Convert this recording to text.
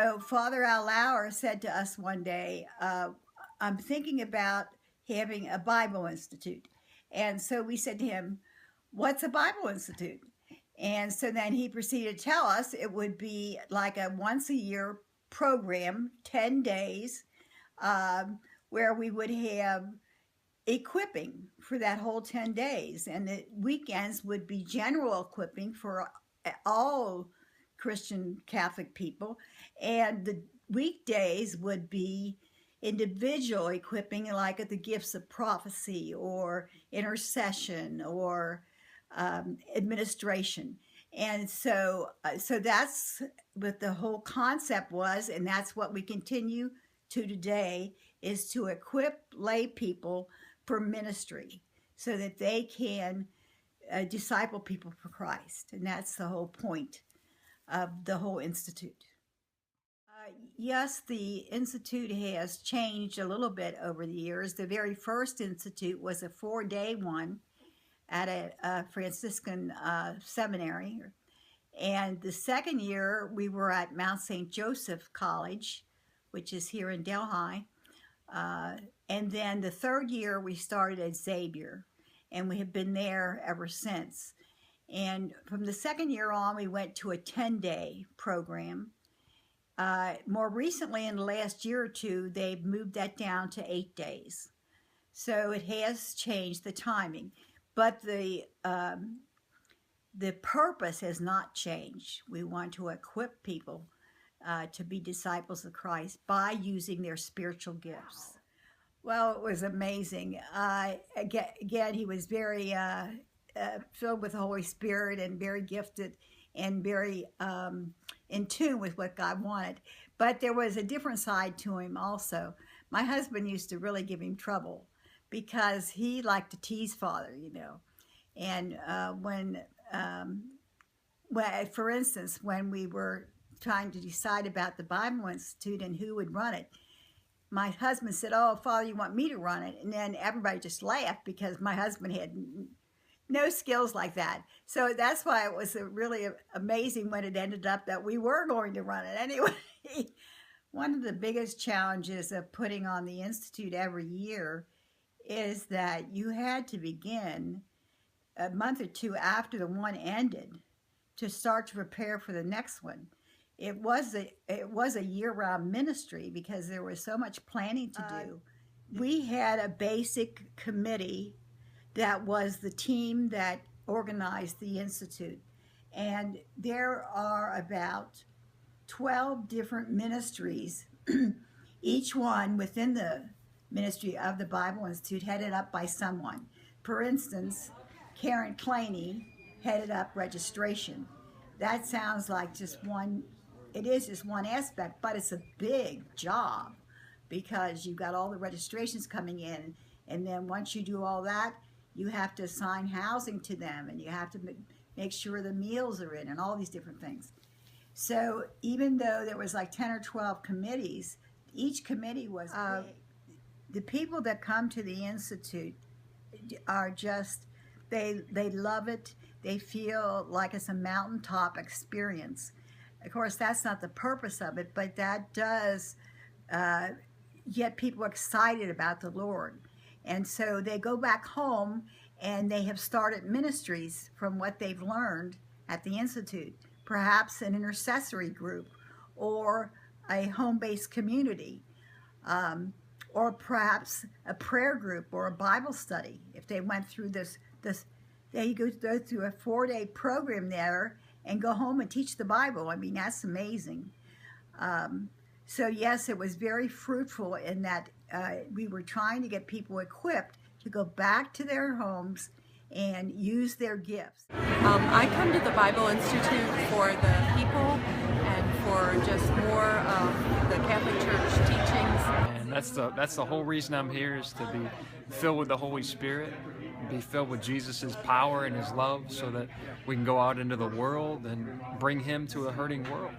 So Father Al Lauer said to us one day, I'm thinking about having a Bible Institute. And so we said to him, what's a Bible Institute? And so then he proceeded to tell us it would be like a once a year program, 10 days, where we would have equipping for that whole 10 days. And the weekends would be general equipping for all Christian Catholic people. And the weekdays would be individual equipping, like at the gifts of prophecy or intercession or administration. And so that's what the whole concept was, and that's what we continue to today, is to equip lay people for ministry so that they can disciple people for Christ. And that's the whole point of the whole institute. Yes, the institute has changed a little bit over the years. The very first institute was a 4-day one at a Franciscan seminary. And the second year, we were at Mount St. Joseph College, which is here in Delhi. And then the third year, we started at Xavier, and we have been there ever since. And from the second year on, we went to a 10-day program. More recently, in the last year or two, they've moved that down to 8 days. So it has changed the timing, but the purpose has not changed. We want to equip people to be disciples of Christ by using their spiritual gifts. Well, it was amazing. Again, he was very filled with the Holy Spirit and very gifted and very in tune with what God wanted. But there was a different side to him also. My husband used to really give him trouble because he liked to tease Father, you know. And when, for instance, when we were trying to decide about the Bible Institute and who would run it, my husband said, "Oh, Father, you want me to run it?" And then everybody just laughed because my husband had no skills like that. So that's why it was really amazing when it ended up that we were going to run it anyway. One of the biggest challenges of putting on the Institute every year is that you had to begin a month or two after the one ended to start to prepare for the next one. It was a year-round ministry because there was so much planning to do. We had a basic committee that was the team that organized the Institute. And there are about 12 different ministries, each one within the ministry of the Bible Institute headed up by someone. For instance, Karen Claney headed up registration. That sounds like just one, it is just one aspect, but it's a big job because you've got all the registrations coming in. And then once you do all that, you have to assign housing to them, and you have to make sure the meals are in and all these different things. So even though there was like 10 or 12 committees, each committee was big. The people that come to the Institute are just, they love it. They feel like it's a mountaintop experience. Of course, that's not the purpose of it, but that does get people excited about the Lord. And so they go back home and they have started ministries from what they've learned at the Institute, perhaps an intercessory group or a home-based community, or perhaps a prayer group or a Bible study. If they went through this they go through a 4-day program there and go home and teach the Bible. I mean, that's amazing. So yes, it was very fruitful in that we were trying to get people equipped to go back to their homes and use their gifts. I come to the Bible Institute for the people and for just more of the Catholic Church teachings. And that's the whole reason I'm here, is to be filled with the Holy Spirit, be filled with Jesus' power and His love, so that we can go out into the world and bring Him to a hurting world.